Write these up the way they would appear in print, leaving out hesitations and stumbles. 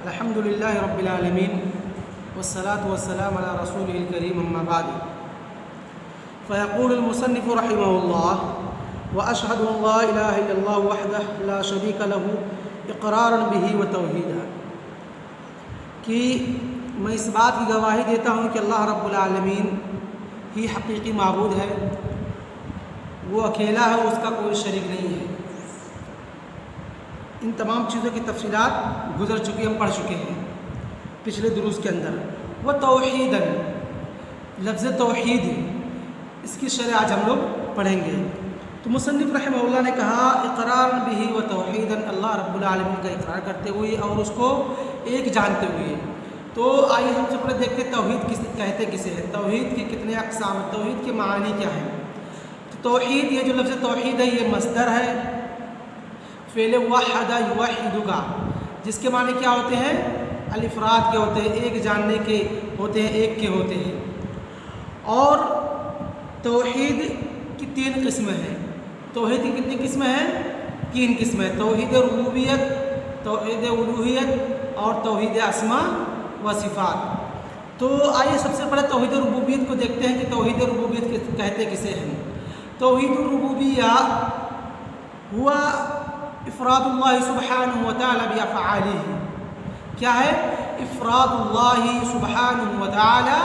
الحمد للہ رب العالمین والصلاة والسلام علی رسولہ الکریم اما بعد فیقول المصنف رحمہ اللہ واشہد ان لا الہ الا اللہ وحدہ لا شریک لہ اقرارا بہ وتوحیدا کہ میں اس بات کی گواہی دیتا ہوں کہ اللہ رب العالمین ہی حقیقی معبود ہے، وہ اکیلا ہے، اس کا کوئی شریک نہیں ہے۔ ان تمام چیزوں کی تفصیلات گزر چکی، ہم پڑھ چکے ہیں پچھلے دروس کے اندر۔ وہ توحیداً، لفظ توحید اس کی شرح آج ہم لوگ پڑھیں گے۔ تو مصنف رحمہ اللہ نے کہا اقرار بہ و توحیداً، اللہ رب العالمین کا اقرار کرتے ہوئے اور اس کو ایک جانتے ہوئے۔ تو آئیے ہم سب پہلے دیکھتے توحید کہتے کسے ہیں، توحید کے کتنے اقسام ہیں، توحید کے معانی کیا ہیں۔ تو توحید، یہ جو لفظ توحید ہے یہ مصدر ہے فعل وحد یوحد کا، جس کے معنی کیا ہوتے ہیں؟ الافراد کے ہوتے ہیں، ایک جاننے کے ہوتے ہیں، ایک کے ہوتے ہیں۔ اور توحید کی تین قسمیں ہیں۔ توحید کی کتنی قسمیں ہیں؟ تین قسمیں، توحید ربوبیت، توحید الوہیت اور توحید اسماء و صفات۔ تو آئیے سب سے پہلے توحید ربوبیت کو دیکھتے ہیں کہ توحید ربوبیت کہتے کسے ہیں۔ توحید الربوبیہ ہوا افراد اللہ سبحانہ وتعالی بافعالہ، کیا ہے؟ افراد اللہ سبحانہ وتعالی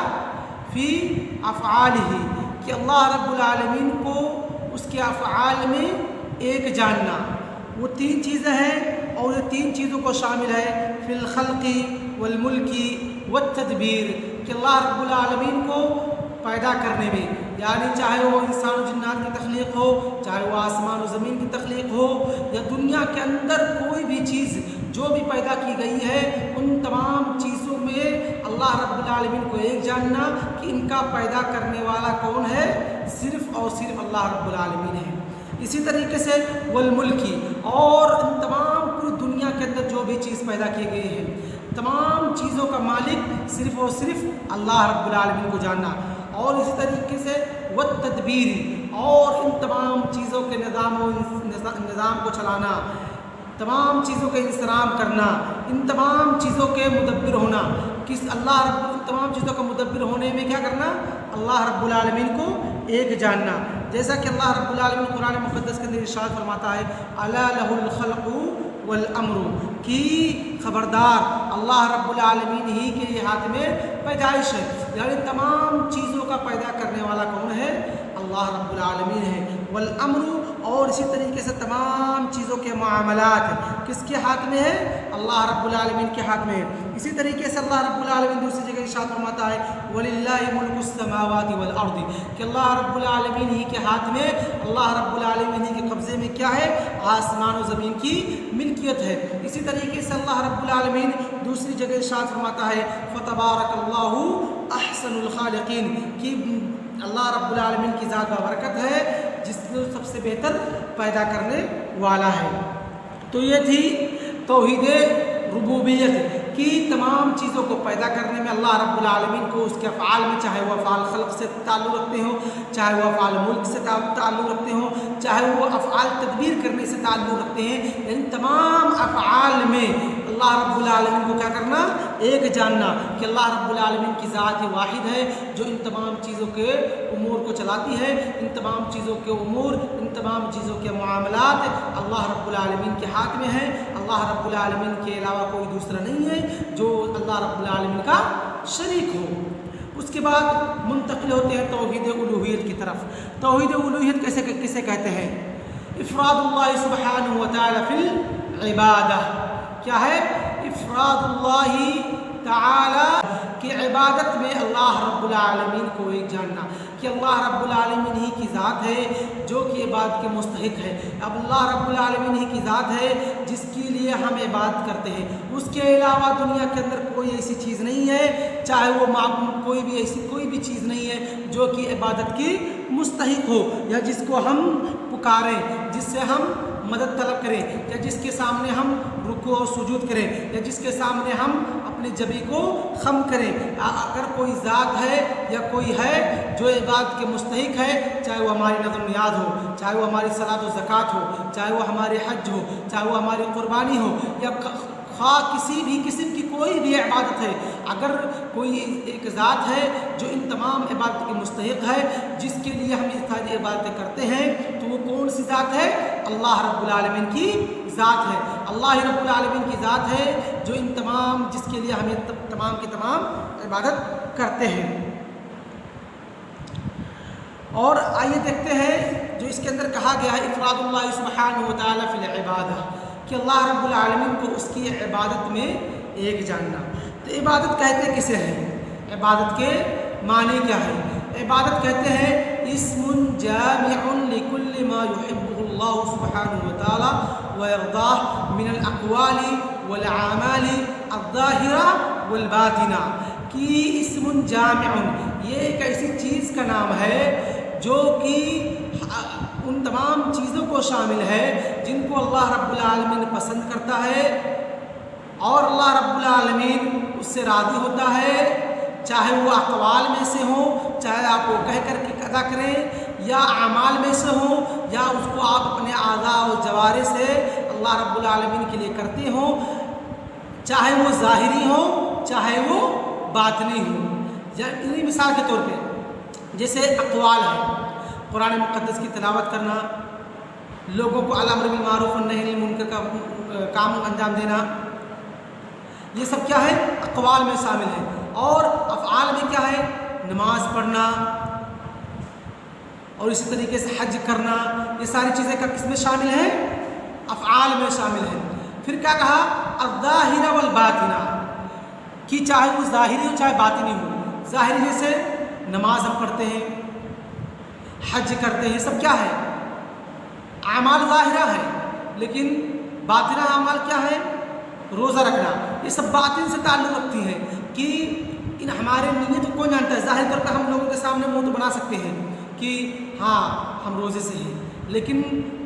فی افعالہ، کہ اللہ رب العالمین کو اس کے افعال میں ایک جاننا۔ وہ تین چیزیں ہیں اور یہ تین چیزوں کو شامل ہے فی الخلق والملک والتدبیر، کہ اللہ رب العالمین کو پیدا کرنے میں، یعنی چاہے وہ انسان و جنات کی تخلیق ہو، چاہے وہ آسمان و زمین کی تخلیق ہو، یا دنیا کے اندر کوئی بھی چیز جو بھی پیدا کی گئی ہے، ان تمام چیزوں میں اللہ رب العالمین کو ایک جاننا کہ ان کا پیدا کرنے والا کون ہے؟ صرف اور صرف اللہ رب العالمین ہے۔ اسی طریقے سے والملکی، اور ان تمام پوری دنیا کے اندر جو بھی چیز پیدا کی گئی ہے، تمام چیزوں کا مالک صرف اور صرف اللہ رب العالمین کو جاننا۔ اور اسی طریقے سے والتدبیر، اور ان تمام چیزوں کے نظام کو چلانا، تمام چیزوں کے انتظام کرنا، ان تمام چیزوں کے مدبر ہونا، تمام چیزوں کا مدبر ہونے میں کیا کرنا؟ اللہ رب العالمین کو ایک جاننا۔ جیسا کہ اللہ رب العالمین قرآن مقدس کے اندر ارشاد فرماتا ہے الا لہ الخلق والامر، کی خبردار اللہ رب العالمین ہی کے ہاتھ میں پیدائش ہے، یعنی تمام چیزوں کا پیدا کرنے والا کون ہے؟ اللہ رب العالمین ہے۔ والامر، اور اسی طریقے سے تمام چیزوں کے معاملات کس کے ہاتھ میں ہے؟ اللہ رب العالمین کے ہاتھ میں ہے۔ اسی طریقے سے اللہ رب العالمین دوسری جگہ ارشاد فرماتا ہے وَلِلَّهِ مُلْكُ السَّمَاوَاتِ وَالْأَرْضِ، کہ اللہ رب العالمین ہی کے ہاتھ میں، اللہ رب العالمین ہی کے قبضے میں کیا ہے؟ آسمان و زمین کی ملکیت ہے۔ اسی طریقے سے اللہ رب العالمین دوسری جگہ ارشاد فرماتا ہے فَتَبَارَكَ اللَّهُ أَحْسَنُ الْخَالِقِينَ، کہ اللہ رب العالمین کی ذات بابرکت ہے جس کو سب سے بہتر پیدا کرنے والا ہے۔ تو یہ تھی توحید ربوبیت، کی تمام چیزوں کو پیدا کرنے میں اللہ رب العالمین کو اس کے افعال میں، چاہے وہ افعال خلق سے تعلق رکھتے ہوں، چاہے وہ افعال ملک سے تعلق رکھتے ہوں، چاہے وہ افعال تدبیر کرنے سے تعلق رکھتے ہیں، یعنی تمام افعال میں اللہ رب العالمین کو کیا کرنا؟ ایک جاننا کہ اللہ رب العالمین کی ذات واحد ہے جو ان تمام چیزوں کے امور کو چلاتی ہے، ان تمام چیزوں کے امور، ان تمام چیزوں کے معاملات اللہ رب العالمین کے ہاتھ میں ہیں۔ اللہ رب العالمین کے علاوہ کوئی دوسرا نہیں ہے جو اللہ رب العالمین کا شریک ہو۔ اس کے بعد منتقل ہوتے ہیں توحید الوہیت کی طرف۔ توحید الوہیت کسے کہتے ہیں؟ افراد اللہ سبحانہ وتعالی فی العبادہ، کیا ہے؟ افراد اللہ تعالی کی عبادت میں اللہ رب العالمین کو ایک جاننا، کہ اللہ رب العالمین ہی کی ذات ہے جو کہ عبادت کے مستحق ہے۔ اب اللہ رب العالمین ہی کی ذات ہے جس کے لیے ہم عبادت کرتے ہیں، اس کے علاوہ دنیا کے اندر کوئی ایسی چیز نہیں ہے، چاہے وہ کوئی بھی چیز نہیں ہے جو کہ عبادت کی مستحق ہو، یا جس کو ہم پکاریں، جس سے ہم مدد طلب کریں، یا جس کے سامنے ہم رکوع و سجود کریں، یا جس کے سامنے ہم اپنے جبی کو خم کریں۔ اگر کوئی ذات ہے یا کوئی ہے جو عبادت کے مستحق ہے، چاہے وہ ہماری نظر و نیاز ہو، چاہے وہ ہماری صلاۃ و زکوٰۃ ہو، چاہے وہ ہمارے حج ہو، چاہے وہ ہماری قربانی ہو، یا خواہ کسی بھی قسم کی کوئی بھی عبادت ہے، اگر کوئی ایک ذات ہے جو ان تمام عبادت کے مستحق ہے، جس کے لیے ہم یہ ساری عبادتیں کرتے ہیں، تو وہ کون سی ذات ہے؟ اللہ رب العالمین کی ذات ہے۔ اللہ رب العالمین کی ذات ہے جو ان تمام، جس کے لیے ہمیں تمام کی تمام عبادت کرتے ہیں۔ اور آئیے دیکھتے ہیں جو اس کے اندر کہا گیا ہے افراد اللہ سبحانہ و تعالیٰ فی العبادہ، کہ اللہ رب العالمین کو اس کی عبادت میں ایک جاننا۔ تو عبادت کہتے کسے ہیں؟ عبادت کے معنی کیا ہے؟ عبادت کہتے ہیں اسم جامع لکل ما یحبہ اللہ سبحانہ و تعالیٰ ویرضاہ من الاقوال والاعمال الظاہرہ والباطنہ، کہ اسم جامع یہ ایک ایسی چیز کا نام ہے جو کہ ان تمام چیزوں کو شامل ہے جن کو اللہ رب العالمین پسند کرتا ہے اور اللہ رب العالمین اس سے راضی ہوتا ہے، چاہے وہ اقوال میں سے ہوں، چاہے آپ وہ کہہ کر کے ادا کریں، یا اعمال میں سے ہوں، یا اس کو آپ اپنے اعضاء و جوارح سے اللہ رب العالمین کے لیے کرتے ہوں، چاہے وہ ظاہری ہوں چاہے وہ باطنی ہوں۔ یعنی مثال کے طور پہ جیسے اقوال ہے، قرآن مقدس کی تلاوت کرنا، لوگوں کو الامر بالمعروف والنہی عن المنکر کا کام انجام دینا، یہ سب کیا ہے؟ اقوال میں شامل ہے۔ اور افعال میں کیا ہے؟ نماز پڑھنا اور اسی طریقے سے حج کرنا، یہ ساری چیزیں کس میں شامل ہیں؟ افعال میں شامل ہیں۔ پھر کیا کہا؟ الظاہرہ والباطنہ، کہ چاہے وہ ظاہری ہو چاہے باطنی ہو۔ ظاہری جیسے نماز ہم پڑھتے ہیں، حج کرتے ہیں، سب کیا ہے؟ اعمال ظاہرہ ہے، لیکن باطنہ اعمال کیا ہے؟ روزہ رکھنا، یہ سب باطن سے تعلق رکھتی ہیں کہ ان ہمارے نیت کو کون جانتا ہے؟ ظاہر طور پر ہم لوگوں کے سامنے منہ تو بنا سکتے ہیں کہ ہاں ہم روزے سے ہیں، لیکن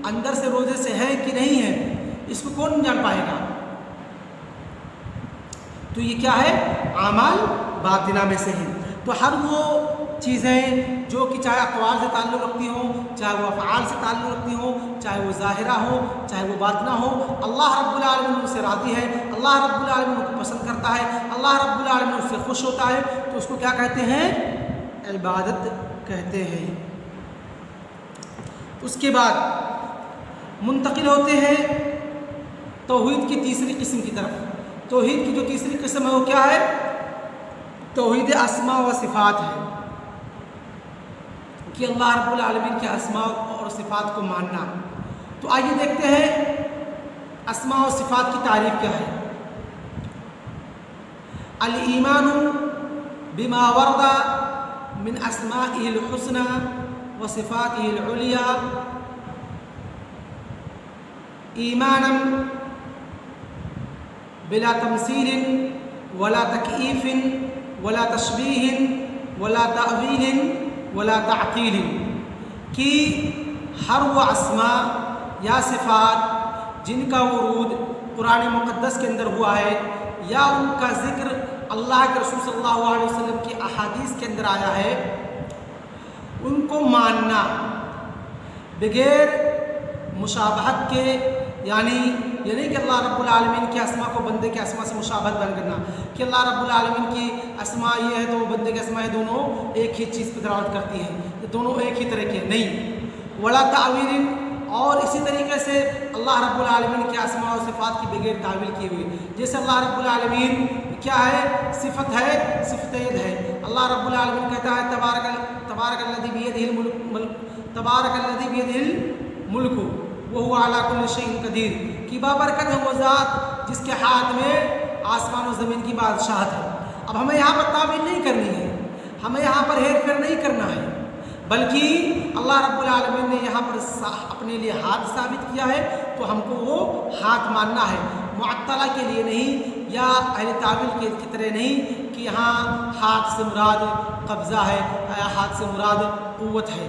اندر سے روزے سے ہیں کہ نہیں ہیں اس کو کون جان پائے گا؟ تو یہ کیا ہے؟ اعمال باطنہ میں سے ہیں۔ تو ہر وہ چیزیں جو کہ چاہے اقوال سے تعلق رکھتی ہوں، چاہے وہ افعال سے تعلق رکھتی ہوں، چاہے وہ ظاہرہ ہو چاہے وہ باطنہ ہو، اللہ رب العالمین اس سے راضی ہے، اللہ رب العالمین کو پسند کرتا ہے، اللہ رب العالمین اس سے خوش ہوتا ہے، تو اس کو کیا کہتے ہیں؟ عبادت کہتے ہیں۔ اس کے بعد منتقل ہوتے ہیں توحید کی تیسری قسم کی طرف۔ توحید کی جو تیسری قسم ہے وہ کیا ہے؟ توحید اسماء و صفات ہے، کہ اللہ رب العالمین کے اسماء اور صفات کو ماننا۔ تو آئیے دیکھتے ہیں اسماء و صفات کی تعریف کیا ہے۔ الایمان بما ورد من اسمائه الحسنى وصفاته العليا ایمانا بلا تمثیل ولا تکییف ولا تشبیہ ولا تأویل ولا تعطیل، کہ ہر وہ اسماء یا صفات جن کا ورود قرآن مقدس کے اندر ہوا ہے یا ان کا ذکر اللہ کے رسول صلی اللہ علیہ وسلم کی احادیث کے اندر آیا ہے، ان کو ماننا بغیر مشابہت کے، یعنی یہ نہیں کہ اللہ رب العالمین کے اسماء کو بندے کے اسماء سے مشابہت بیان کرنا، کہ اللہ رب العالمین کی اسماء یہ ہے تو وہ بندے کے اسماء دونوں ایک ہی چیز پہ دلالت کرتی ہیں، یہ دونوں ایک ہی طرح کے نہیں۔ ولا تعویل، اور اسی طریقے سے اللہ رب العالمین کے اسماء و صفات کی بغیر تعویل کی ہوئی، جیسے اللہ رب العالمین کیا ہے؟ صفت ہے، صفت ید ہے۔ اللہ رب العالمین کہتا ہے تبارک الذی بیدہ الملک وہو علی کل شیء قدیر، کہ بابرکت ہے وہ ذات جس کے ہاتھ میں آسمان و زمین کی بادشاہت ہے۔ اب ہمیں یہاں پر تعویل نہیں کرنی ہے، ہمیں یہاں پر ہیر پھیر نہیں کرنا ہے، بلکہ اللہ رب العالمین نے یہاں پر اپنے لیے ہاتھ ثابت کیا ہے تو ہم کو وہ ہاتھ ماننا ہے، معطلہ کے لیے نہیں یا اہل تعویل کی طرح نہیں کہ یہاں ہاتھ سے مراد قبضہ ہے یا ہاتھ سے مراد قوت ہے،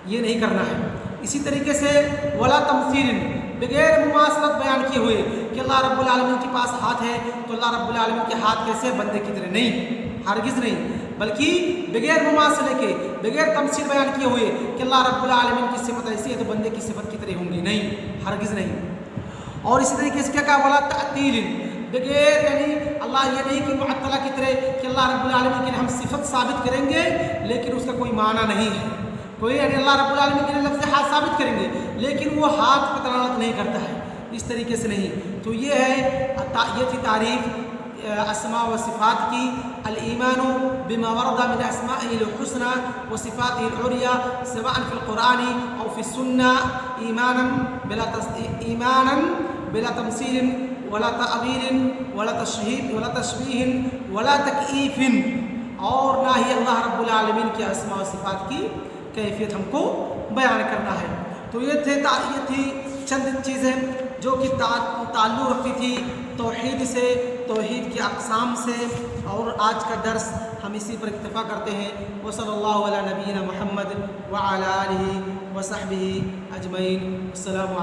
یہ نہیں کرنا ہے۔ اسی طریقے سے ولا تمثیل، بغیر مماثلت بیان کیے ہوئے کہ اللہ رب العالمین کے پاس ہاتھ ہے تو اللہ رب العالمین کے ہاتھ کیسے بندے کی طرح، نہیں، ہرگز نہیں، بلکہ بغیر مماثلے کے، بغیر تمثیل بیان کیے ہوئے کہ اللہ رب العالمین کی صفت ایسی ہے تو بندے کی صفت کی طرح ہوں گی، نہیں، ہرگز نہیں۔ اور اسی طریقے سے کیا کہا بولا تعطیل بغیر یعنی اللہ یہ نہیں کہ معطلہ کی طرح کہ اللہ رب العالمین کے لیے ہم صفت ثابت کریں گے لیکن اس کا کوئی معنی نہیں ہے، کوئی یعنی اللہ رب العالمین کے لیے لفظ ہاتھ ثابت کریں گے لیکن وہ ہاتھ پر دلالت نہیں کرتا ہے، اس طریقے سے نہیں۔ تو یہ ہے یہ تھی تعریف اسماء و صفات کی، الایمان بما ورد من اسمائه الحسنى وصفاته العليا سواء في القرآن او في السنة ایمانا بلا تمثيل ولا تعویل ولا تشبیہ ولا تکییف، اور نہ ہی اللہ رب العالمین کے اسماء و صفات کی کیفیت ہم کو بیان کرنا ہے۔ تو یہ تھی چند چیزیں جو کہ تعلق رکھتی تھی توحید سے، توحید کی اقسام سے، اور آج کا درس ہم اسی پر اکتفا کرتے ہیں۔ وصلی اللہ علی نبینا محمد وعلی آلہ وصحبہ اجمعین۔ السلام علیکم۔